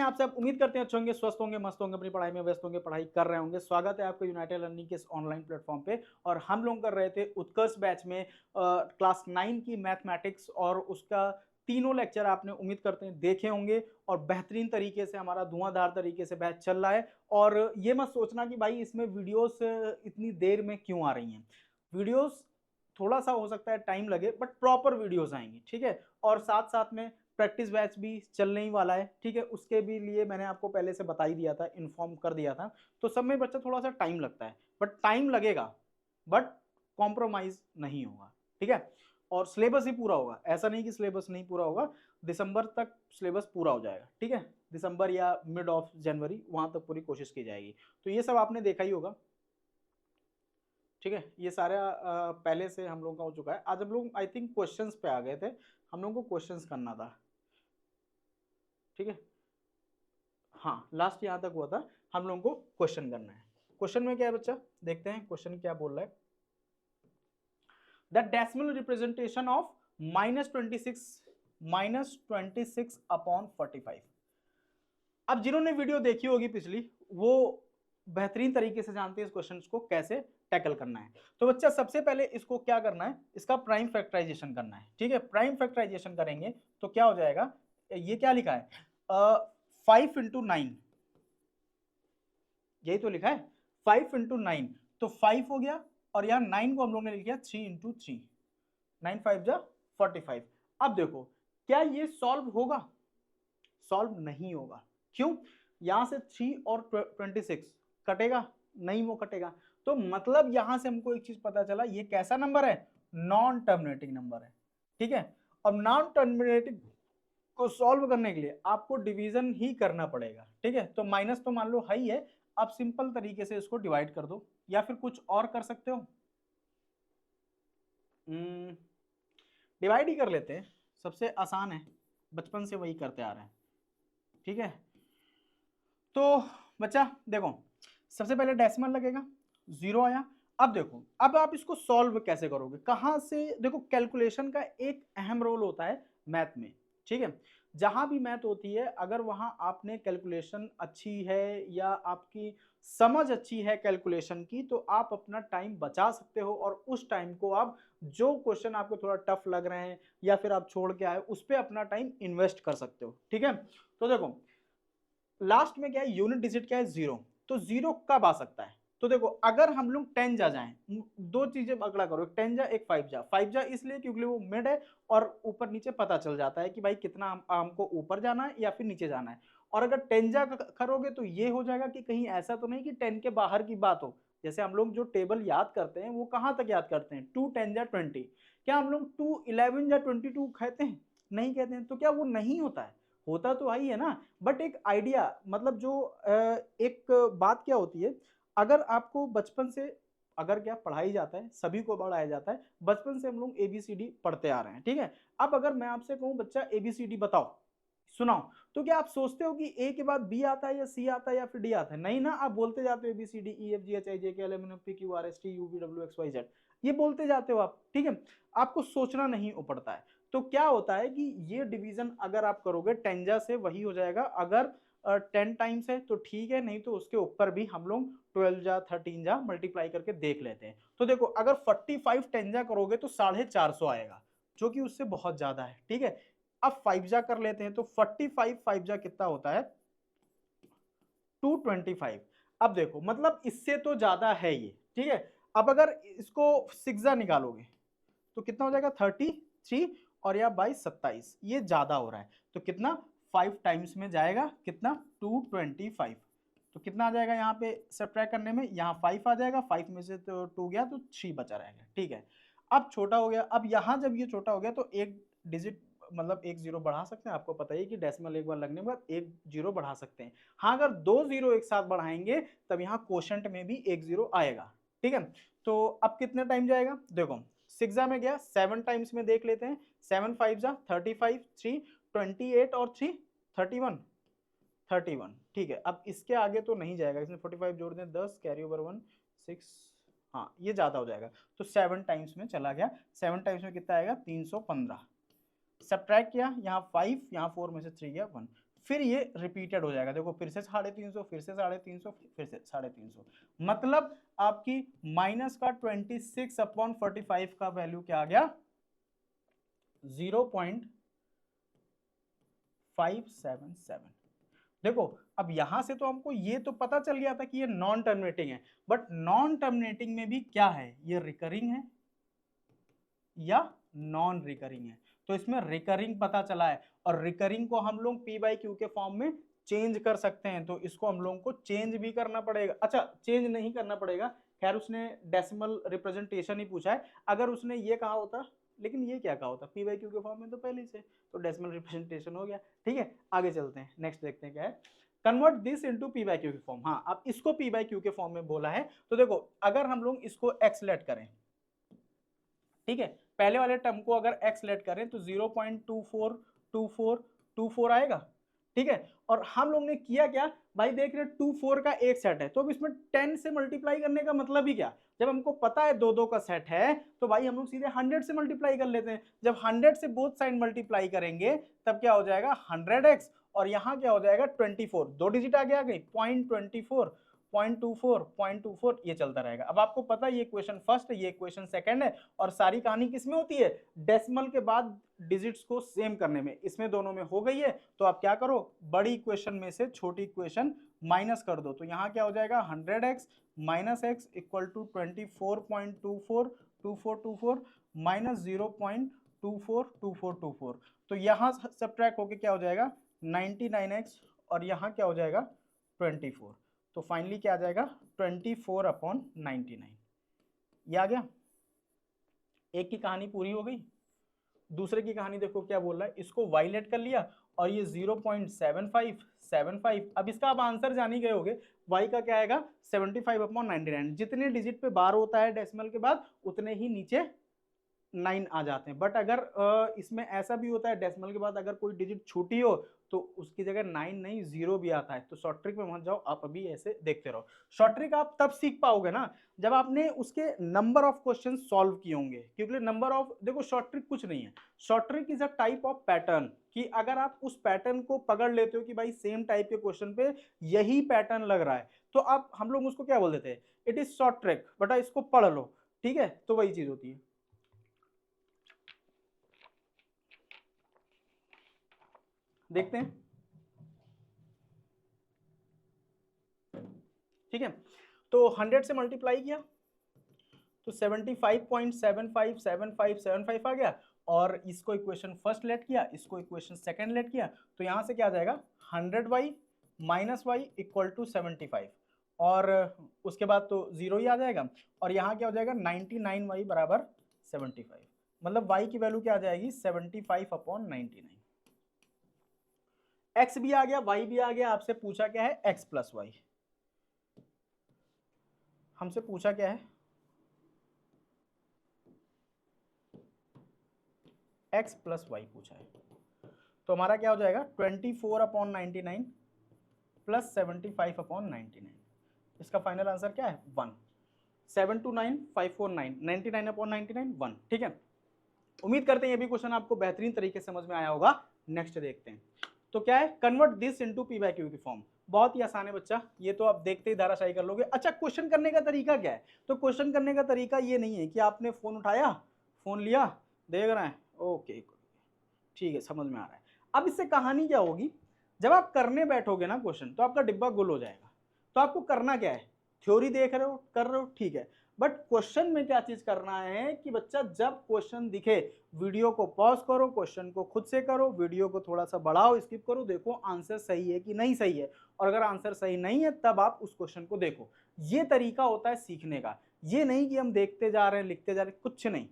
आप सब? उम्मीद करते हैं अच्छे होंगे, स्वस्थ होंगे, मस्त होंगे, अपनी पढ़ाई में व्यस्त होंगे, पढ़ाई कर रहे होंगे। स्वागत है आपका यूनाइटेड लर्निंग के इस ऑनलाइन प्लेटफॉर्म पे। और हम लोग कर रहे थे उत्कर्ष बैच में क्लास 9 की मैथमेटिक्स, और उसका तीनों लेक्चर आपने उम्मीद करते हैं देखे होंगे। और बेहतरीन तरीके से हमारा धुआंधार तरीके से बैच चल रहा है। और ये मत सोचना कि भाई इसमें वीडियोस इतनी देर में क्यों आ रही हैं। वीडियोस थोड़ा सा हो सकता है टाइम लगे, बट प्रॉपर वीडियोस आएंगी, ठीक है। और साथ साथ में प्रैक्टिस बैच भी चलने ही वाला है, ठीक है। उसके भी लिए मैंने आपको पहले से बता ही दिया था, इन्फॉर्म कर दिया था। तो सब में बच्चा थोड़ा सा टाइम लगता है, बट टाइम लगेगा, बट कॉम्प्रोमाइज नहीं होगा, ठीक है। और सिलेबस ही पूरा होगा, ऐसा नहीं कि सिलेबस नहीं पूरा होगा। दिसंबर तक सिलेबस पूरा हो जाएगा, ठीक है। दिसंबर या मिड ऑफ जनवरी, वहां तक पूरी कोशिश की जाएगी। तो ये सब आपने देखा ही होगा, ठीक है। ये सारा पहले से हम लोगों का हो चुका है। आज हम लोग आई थिंक क्वेश्चंस पे आ गए थे, हम लोगों को क्वेश्चंस करना था, ठीक है। हाँ, लास्ट यहाँ तक हुआ था, हम लोगों को क्वेश्चन करना है। क्वेश्चन में क्या है बच्चा, देखते हैं क्वेश्चन क्या बोल रहा है। The decimal representation of -26 upon 45। अब जिन्होंने वीडियो देखी होगी पिछली, वो बेहतरीन तरीके से जानते हैं इस क्वेश्चन को कैसे टैकल करना है। तो बच्चा सबसे पहले इसको क्या करना है, इसका प्राइम फैक्टराइजेशन करना है, ठीक है। प्राइम फैक्टराइजेशन करेंगे तो क्या हो जाएगा, ये क्या लिखा है, 5 इंटू 9, यही तो लिखा है 5 इंटू 9, तो 5 हो गया। और यहाँ 9 को हम लोग ने लिख दिया 3 इंटू 3, 9 5 जा 45। अब देखो क्या ये सॉल्व होगा, सॉल्व नहीं होगा। क्यों, यहां से 3 और 26 कटेगा नहीं, वो कटेगा। तो मतलब यहां से हमको एक चीज पता चला, ये कैसा नंबर है, नॉन टर्मिनेटिंग नंबर है, ठीक है। और नॉन टर्मिनेटिंग को सॉल्व करने के लिए आपको डिवीजन ही करना पड़ेगा, ठीक है। तो माइनस तो मान लो है ही है, आप सिंपल तरीके से इसको डिवाइड कर दो, या फिर कुछ और कर सकते हो, डिवाइड ही कर लेते हैं, सबसे आसान है, बचपन से वही करते आ रहे हैं, ठीक है। तो बच्चा देखो, सबसे पहले डेसिमल लगेगा, 0 आया। अब देखो, अब आप इसको सॉल्व कैसे करोगे, कहां से, देखो कैलकुलेशन का एक अहम रोल होता है मैथ में, ठीक है। जहां भी मैथ होती है, अगर वहां आपने कैलकुलेशन अच्छी है या आपकी समझ अच्छी है कैलकुलेशन की, तो आप अपना टाइम बचा सकते हो, और उस टाइम को आप जो क्वेश्चन आपको थोड़ा टफ लग रहे हैं या फिर आप छोड़ के आए, उस पर अपना टाइम इन्वेस्ट कर सकते हो, ठीक है। तो देखो लास्ट में क्या है, यूनिट डिजिट क्या है, 0। तो 0 कब आ सकता है, तो देखो अगर हम लोग 10 जा जाएं, दो चीजें पकड़ा करो, एक 10 जा एक 5 जा। 5 जा इसलिए क्योंकि वो मिड है, और ऊपर नीचे पता चल जाता है कि भाई कितना हमको ऊपर जाना है या फिर नीचे जाना है। और अगर 10 जा करोगे तो ये हो जाएगा कि कहीं ऐसा तो नहीं कि 10 के बाहर की बात हो। जैसे हम लोग जो टेबल याद करते हैं वो कहाँ तक याद करते हैं, 2 10 जा 20। क्या हम लोग 2 11 जा 22 कहते हैं, नहीं कहते हैं। तो क्या वो नहीं होता है, होता तो ही है ना। बट एक आइडिया, मतलब जो एक बात क्या होती है, अगर आपको बचपन से, अगर क्या पढ़ाई जाता है, सभी को पढ़ाया जाता है, बचपन से हम लोग एबीसीडी पढ़ते आ रहे हैं, ठीक है। अब अगर मैं आपसे कहूं बच्चा एबीसीडी बताओ, सुनाओ, तो क्या आप सोचते हो कि ए के बाद बी आता है या सी आता है या फिर डी आता है, नहीं ना, आप बोलते जाते हो A B C D E F G H I J K L M N O P Q R S T U V W X Y Z, ये बोलते जाते हो आप, ठीक है। आपको सोचना नहीं पड़ता है। तो क्या होता है कि ये डिवीजन अगर आप करोगे टेंजा से, वही हो जाएगा। अगर 10 टाइम्स है तो ठीक है, नहीं तो उसके ऊपर भी हम लोग 12 जा 13 जा मल्टीप्लाई करके देख लेते हैं। तो देखो अगर 45 टेंजा करोगे तो 450 आएगा, जो कि उससे बहुत ज्यादा है, ठीक है। अब 5 जा कर लेते हैं, तो 45 5 जा कितना होता है, 225। अब देखो मतलब इससे तो ज्यादा है ये, ठीक है। अब अगर इसको 6 जा निकालोगे तो कितना हो जाएगा, 33, और या 22 27, ये ज्यादा हो रहा है। तो कितना, 5 टाइम्स में जाएगा, कितना 225। तो कितना आ जाएगा यहाँ पे सब्ट्रैक्ट करने में, यहाँ 5 आ जाएगा, 5 में से तो 2 गया तो 3 बचा रहेगा, ठीक है। अब छोटा हो गया, अब यहाँ जब ये छोटा हो गया तो एक डिजिट, मतलब एक जीरो बढ़ा सकते हैं। आपको पता ही कि डेसिमल एक बार लगने के बाद एक जीरो बढ़ा सकते हैं। हाँ, अगर दो जीरो एक साथ बढ़ाएंगे तब यहाँ क्वोशंट में भी एक जीरो आएगा, ठीक है। तो अब कितने टाइम जाएगा, देखो 6 में गया, 7 टाइम्स में देख लेते हैं, 7 5 जा 35, 3 28 और 3 31, 31, ठीक है। अब इसके आगे तो नहीं जाएगा, इसमें 45 जोड़ दें, 10 कैरी ओवर 1 6, हाँ ये ज्यादा हो जाएगा। तो 7 टाइम्स में चला गया, 7 टाइम्स में कितना आएगा, 315। सब्ट्रैक्ट किया, यहाँ 5, यहाँ 4 में से 3 गया 1, फिर ये रिपीटेड हो जाएगा। देखो फिर से 350, फिर से 350, फिर से 350, मतलब आपकी माइनस का 26/45 का वैल्यू क्या आ गया, 0.577। देखो अब यहां से तो हमको ये तो पता चल गया था कि ये नॉन टर्मिनेटिंग है, बट नॉन टर्मिनेटिंग में भी क्या है, ये रिकरिंग है या नॉन रिकरिंग है। तो इसमें रिकरिंग पता चला है, और रिकरिंग को हम लोग पी बाई क्यू के फॉर्म में चेंज कर सकते हैं, तो इसको हम लोगों को चेंज भी करना पड़ेगा। अच्छा चेंज नहीं करना पड़ेगा, खैर उसने डेसिमल रिप्रेजेंटेशन ही पूछा है, अगर उसने ये कहा होता, लेकिन ये क्या कहा होता, पी बाई क्यू के फॉर्म में तो पहले से, तो डेसिमल रिप्रेजेंटेशन हो गया। ठीक है आगे चलते हैं, नेक्स्ट देखते हैं क्या है, convert this into P by Q के फॉर्म। हाँ अब इसको पी बाई क्यू के फॉर्म में बोला है, तो देखो अगर हम लोग इसको एक्स लेट करें, ठीक है, पहले वाले टर्म को अगर x लेट करें तो 0.242424 आएगा। ठीक है, और हम लोग ने किया क्या भाई, देख रहे 24 का एक सेट है, तो अब इसमें 10 से मल्टीप्लाई करने का मतलब ही क्या, जब हमको पता है दो दो का सेट है तो भाई हम लोग सीधे 100 से मल्टीप्लाई कर लेते हैं। जब 100 से बोथ साइड मल्टीप्लाई करेंगे तब क्या हो जाएगा 100x, और यहाँ क्या हो जाएगा 24, दो डिजिट आगे आ गई 0.24 0.24 ये चलता रहेगा। अब आपको पता है ये क्वेश्चन फर्स्ट है, ये क्वेश्चन सेकंड है, और सारी कहानी किसमें होती है, डेसिमल के बाद डिजिट्स को सेम करने में। इसमें दोनों में हो गई है, तो आप क्या करो, बड़ी इक्वेशन में से छोटी इक्वेशन माइनस कर दो, तो यहाँ क्या हो जाएगा 100x minus x equal to 24.242424 minus 0.242424, तो यहाँ सब्ट्रैक्ट होके क्या हो जाएगा 99x, और यहाँ क्या हो जाएगा 24, तो फाइनली क्या आ जाएगा 24/99। ये आ गया, एक की कहानी पूरी हो गई। दूसरे की कहानी देखो क्या बोल रहा है, इसको वाइलेट कर लिया और ये 0.7575, अब इसका आप आंसर जान ही गए होगे, y का क्या आएगा 75/99। जितने डिजिट पे बार होता है डेसिमल के बाद उतने ही नीचे 9 आ जाते हैं, बट अगर इसमें ऐसा भी होता है डेसिमल के बाद अगर कोई डिजिट छोटी हो तो उसकी जगह 9 नहीं 0 भी आता है। तो शॉर्ट ट्रिक में मत जाओ, आप अभी ऐसे देखते रहो। शॉर्ट ट्रिक आप तब सीख पाओगे ना जब आपने उसके नंबर ऑफ क्वेश्चन सॉल्व किए होंगे, क्योंकि नंबर ऑफ, देखो शॉर्ट ट्रिक कुछ नहीं है, short trick is a type of pattern, कि अगर आप उस पैटर्न को पकड़ लेते हो कि भाई सेम टाइप के क्वेश्चन पे यही पैटर्न लग रहा है, तो आप, हम लोग उसको क्या बोल देते हैं, इट इज शॉर्ट ट्रिक, बेटा इसको पढ़ लो। ठीक है, तो वही चीज होती है। देखते हैं, ठीक है, तो 100 से मल्टीप्लाई किया तो 75.757575 आ गया, और इसको इक्वेशन फर्स्ट लेट किया, इसको इक्वेशन सेकंड लेट किया, तो यहां से क्या आ जाएगा 100y minus Y equal to 75, और उसके बाद तो जीरो ही आ जाएगा, और यहाँ क्या हो जाएगा 99y बराबर 75, मतलब y की वैल्यू क्या आ जाएगी 75/99। x भी आ गया, y भी आ गया, आपसे पूछा क्या है x प्लस वाई, हमसे पूछा क्या है x प्लस वाई पूछा है, तो हमारा क्या हो जाएगा 24/99 प्लस 75/99, इसका फाइनल आंसर क्या है 1, 729,549, 99/99 1। ठीक है, उम्मीद करते हैं ये भी क्वेश्चन आपको बेहतरीन तरीके से समझ में आया होगा। नेक्स्ट देखते हैं, तो क्या है convert this into P by Q की फॉर्म। बहुत ही आसान है बच्चा, ये तो आप देखते ही धाराशायी कर लोगे। अच्छा क्वेश्चन करने का तरीका क्या है, तो क्वेश्चन करने का तरीका ये नहीं है कि आपने फोन उठाया, फोन लिया, देख रहे हैं, ओके ठीक है समझ में आ रहा है। अब इससे कहानी क्या होगी, जब आप करने बैठोगे ना क्वेश्चन तो आपका डिब्बा गुल हो जाएगा। तो आपको करना क्या है, थ्योरी देख रहे हो, कर रहे हो, ठीक है, बट क्वेश्चन में क्या चीज करना है कि बच्चा जब क्वेश्चन दिखे वीडियो को पॉज करो, क्वेश्चन को खुद से करो, वीडियो को थोड़ा सा बढ़ाओ, स्किप करो, देखो आंसर सही है कि नहीं सही है, और अगर आंसर सही नहीं है तब आप उस क्वेश्चन को देखो। ये तरीका होता है सीखने का, ये नहीं कि हम देखते जा रहे हैं लिखते जा रहे हैं, कुछ नहीं,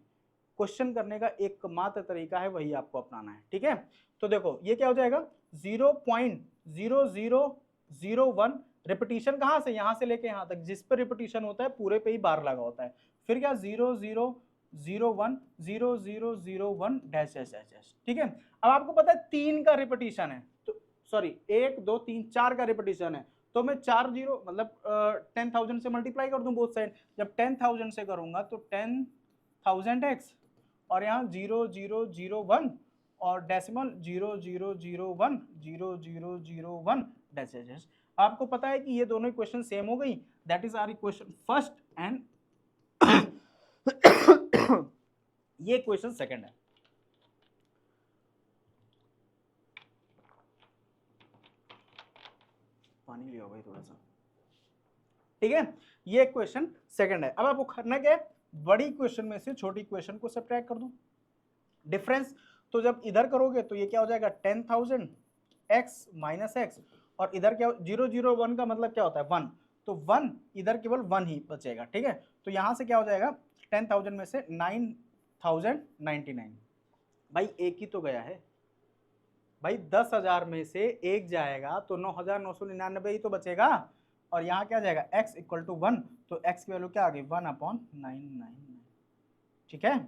क्वेश्चन करने का एकमात्र तरीका है, वही आपको अपनाना है। ठीक है, तो देखो ये क्या हो जाएगा 0.0001, रिपीटिशन कहां से, यहां से लेके यहां तक, जिस पर रिपीटिशन होता है पूरे पे ही बार लगा होता है, फिर क्या 0001 डैश डैश डैश। ठीक है, अब आपको पता है 3 का रिपीटिशन है, तो सॉरी 1 2 3 4 का रिपीटिशन है, तो मैं 4 0 मतलब 10,000 से मल्टीप्लाई कर दूं बोथ साइड, जब 10,000 से करूंगा तो 10,000x, और यहाँ 0001, और डेसिमल 0.0001 डैश डैश डैश। आपको पता है कि ये दोनों इक्वेशन सेम हो गई, that is our equation first and ये इक्वेशन सेकंड है। पानी लिया भाई थोड़ा सा, ठीक है, ये इक्वेशन सेकंड है। अब आपको करना क्या है, बड़ी इक्वेशन में से छोटी इक्वेशन को सब्ट्रैक्ट कर दो, डिफरेंस। तो जब इधर करोगे तो ये क्या हो जाएगा 10,000 x माइनस एक्स, और इधर क्या 001 का मतलब क्या होता है 1, तो 1 इधर केवल 1 ही बचेगा, ठीक है। तो यहां से क्या हो जाएगा 10,000 में से 9,099, भाई एक ही तो गया है भाई, 10,000 में से एक जाएगा तो 9,999 ही तो बचेगा, और यहाँ क्या जाएगा x इक्वल टू 1, तो x की वैल्यू क्या आ गई 1/999, ठीक है,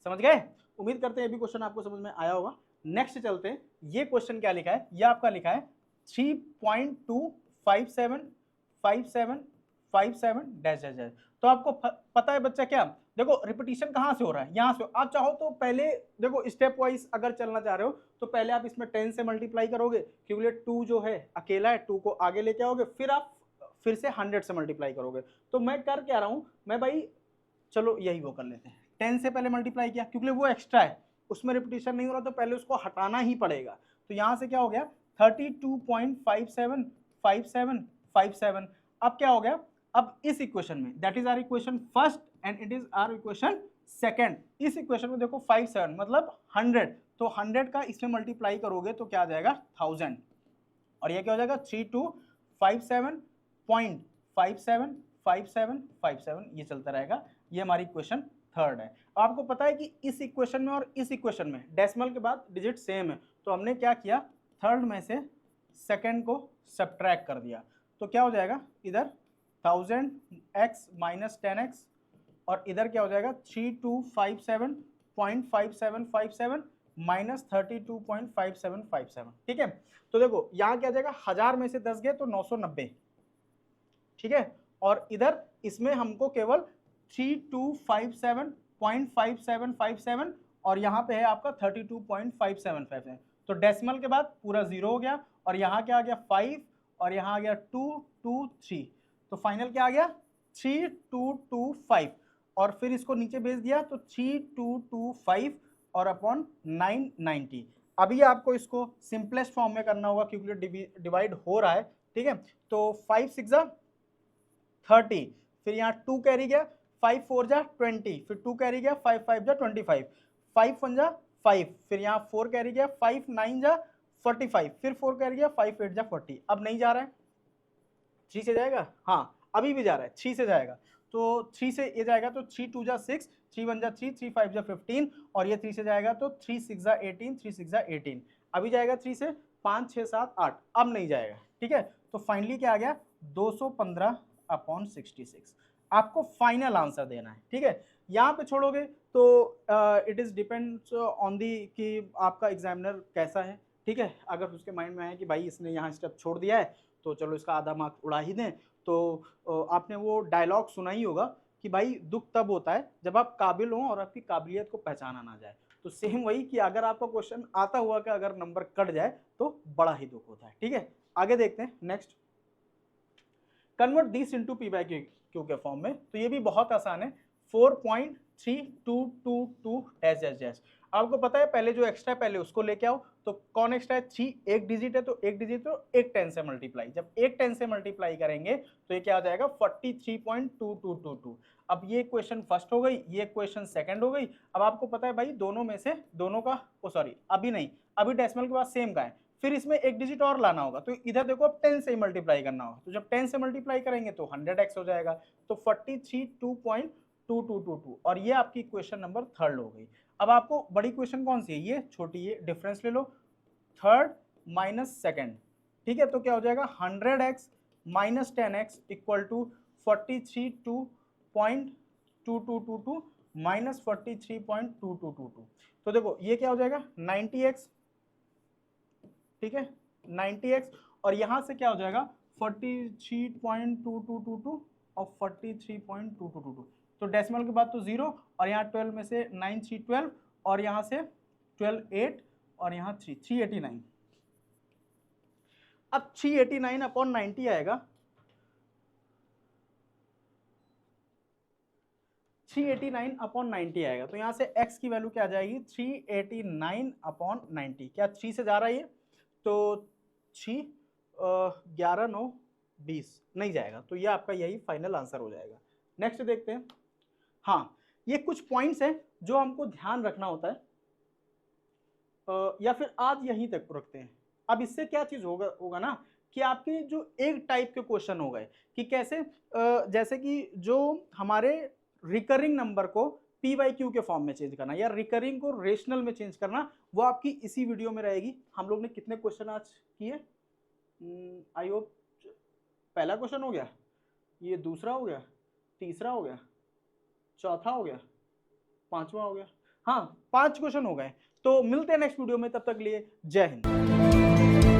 समझ गए। उम्मीद करते हैं ये भी क्वेश्चन आपको समझ में आया होगा। नेक्स्ट चलते हैं, ये क्वेश्चन क्या लिखा है, ये आपका लिखा है 3.2575757 डैश डैश डैश। तो आपको पता है बच्चा क्या, देखो रिपीटिशन कहाँ से हो रहा है, यहाँ से। आप चाहो तो पहले देखो स्टेप वाइज अगर चलना चाह रहे हो तो पहले आप इसमें 10 से मल्टीप्लाई करोगे, क्योंकि 2 जो है अकेला है, 2 को आगे लेके आओगे, फिर आप फिर से 100 से मल्टीप्लाई करोगे। तो मैं कर क्या रहा हूँ, मैं भाई चलो यही वो कर लेते हैं, 10 से पहले मल्टीप्लाई किया, क्योंकि वो एक्स्ट्रा है, उसमें रिपीटिशन नहीं हो रहा तो पहले उसको हटाना ही पड़ेगा। तो यहाँ से क्या हो गया 32.575757। अब क्या हो गया, अब इस इक्वेशन में, that is our equation first and it is our equation second, इस इक्वेशन में देखो 57 मतलब 100, तो 100 का इसमें मल्टीप्लाई करोगे तो क्या आ जाएगा 1000, और ये क्या हो जाएगा 3257.575757 ये चलता रहेगा। ये हमारी इक्वेशन थर्ड है। आपको पता है कि इस इक्वेशन में और इस इक्वेशन में डेसिमल के बाद डिजिट सेम है, तो हमने क्या किया थर्ड में से सेकंड को सब्ट्रैक्ट कर दिया, तो क्या हो जाएगा इधर 1000x माइनस 10x, और इधर क्या हो जाएगा 3257.5757 माइनस 32.5757, ठीक है। तो देखो यहाँ क्या जाएगा, 1000 में से 10 गए तो 990, ठीक है, और इधर इसमें हमको केवल 3257.5757 और यहाँ पे है आपका 32.5757, तो डेसिमल के बाद पूरा 0 हो गया, और यहाँ क्या आ गया 5, और यहाँ आ गया 223, तो फाइनल क्या आ गया 3225, और फिर इसको नीचे भेज दिया तो 3225 और अपॉन 990। अभी आपको इसको सिंपलेस्ट फॉर्म में करना होगा क्योंकि डिवाइड हो रहा है, ठीक है। तो 5 6 30, फिर यहाँ 2 कैरी गया, 5 4 जा 20, फिर 2 कैरी गया, 5 5 जा 25, 5 1 जा 5, फिर यहाँ 4 कैरी गया, 5 9 जा 45, फिर 4 कैरी गया, 5 8 जा 40। अब नहीं जा रहा है, 3 से जाएगा, हाँ अभी भी जा रहा है, 3 से जाएगा, तो 3 से ये जाएगा तो 3 2 जा 6, 3 1 जा 3, 3 5 जा 15, और ये 3 से जाएगा तो 3 6 जा 18, 3 6 जा 18, अभी जाएगा 3 से 5 6 7 8, अब नहीं जाएगा, ठीक है। तो फाइनली क्या आ गया 215/66, आपको फाइनल आंसर देना है, ठीक है। यहाँ पे छोड़ोगे तो it is depends on the कि आपका एग्जामिनर कैसा है, ठीक है। अगर उसके माइंड में है कि भाई इसने यहाँ स्टेप छोड़ दिया है तो चलो इसका आधा मार्क्स उड़ा ही दें, तो आपने वो डायलॉग सुना ही होगा कि भाई दुख तब होता है जब आप काबिल हों और आपकी काबिलियत को पहचाना ना जाए। तो सेम वही कि अगर आपका क्वेश्चन आता हुआ कि अगर नंबर कट जाए तो बड़ा ही दुख होता है, ठीक है। आगे देखते हैं next, convert this into P by Q के फॉर्म में, तो ये भी बहुत आसान है 4.3222 डैश डैश डैश। आपको पता है पहले जो एक्स्ट्रा है पहले उसको लेके आओ, तो कौन एक्स्ट्रा है 3, एक डिजिट है तो एक डिजिट, तो एक 10 से मल्टीप्लाई, जब एक 10 से मल्टीप्लाई करेंगे तो ये क्या हो जाएगा 43.2222। अब ये क्वेश्चन फर्स्ट हो गई, ये क्वेश्चन सेकंड हो गई। अब आपको पता है भाई दोनों में से दोनों का सॉरी अभी नहीं, अभी डेसिमल के बाद सेम का है, फिर इसमें एक डिजिट और लाना होगा, तो इधर देखो अब 10 से ही मल्टीप्लाई करना होगा, तो जब 10 से मल्टीप्लाई करेंगे तो 100x हो जाएगा, तो 43.2222, और ये आपकी इक्वेशन नंबर थर्ड हो गई। अब आपको बड़ी क्वेश्चन कौन सी है, ये छोटी, ये डिफरेंस ले लो, थर्ड माइनस सेकेंड, ठीक है। तो क्या हो जाएगा 100x minus 10x equal to 43.2222 minus 43.2222, तो देखो ये क्या हो जाएगा 90x, ठीक है 90x, और यहां से क्या हो जाएगा 43.2222 और 43.2222, तो डेसिमल के बाद तो 0, और यहाँ 12 में से 9 3 12, और यहाँ से 12 8 और यहाँ 3 389। अब 389 अपॉन 90 आएगा, 389 अपॉन 90 आएगा। तो यहाँ से x की वैल्यू क्या आ जाएगी 389 अपॉन 90। क्या 3 से जा रहा है ये, तो 3 11 9 20 नहीं जाएगा, तो ये आपका यही फाइनल आंसर हो जाएगा। नेक्स्ट देखते हैं। हाँ, ये कुछ पॉइंट्स हैं जो हमको ध्यान रखना होता है, या फिर आज यहीं तक रखते हैं। अब इससे क्या चीज होगा ना कि आपके जो एक टाइप के क्वेश्चन हो गए कि कैसे, जैसे कि जो हमारे रिकरिंग नंबर को पी बाई क्यू के फॉर्म में चेंज करना या रिकरिंग को रेशनल में चेंज करना, वो आपकी इसी वीडियो में रहेगी। हम लोग ने कितने क्वेश्चन आज किए, आई होप पहला क्वेश्चन हो गया, ये दूसरा हो गया, तीसरा हो गया, चौथा हो गया, पांचवा हो गया। हाँ, 5 क्वेश्चन हो गए। तो मिलते हैं नेक्स्ट वीडियो में, तब तक लिए जय हिंद।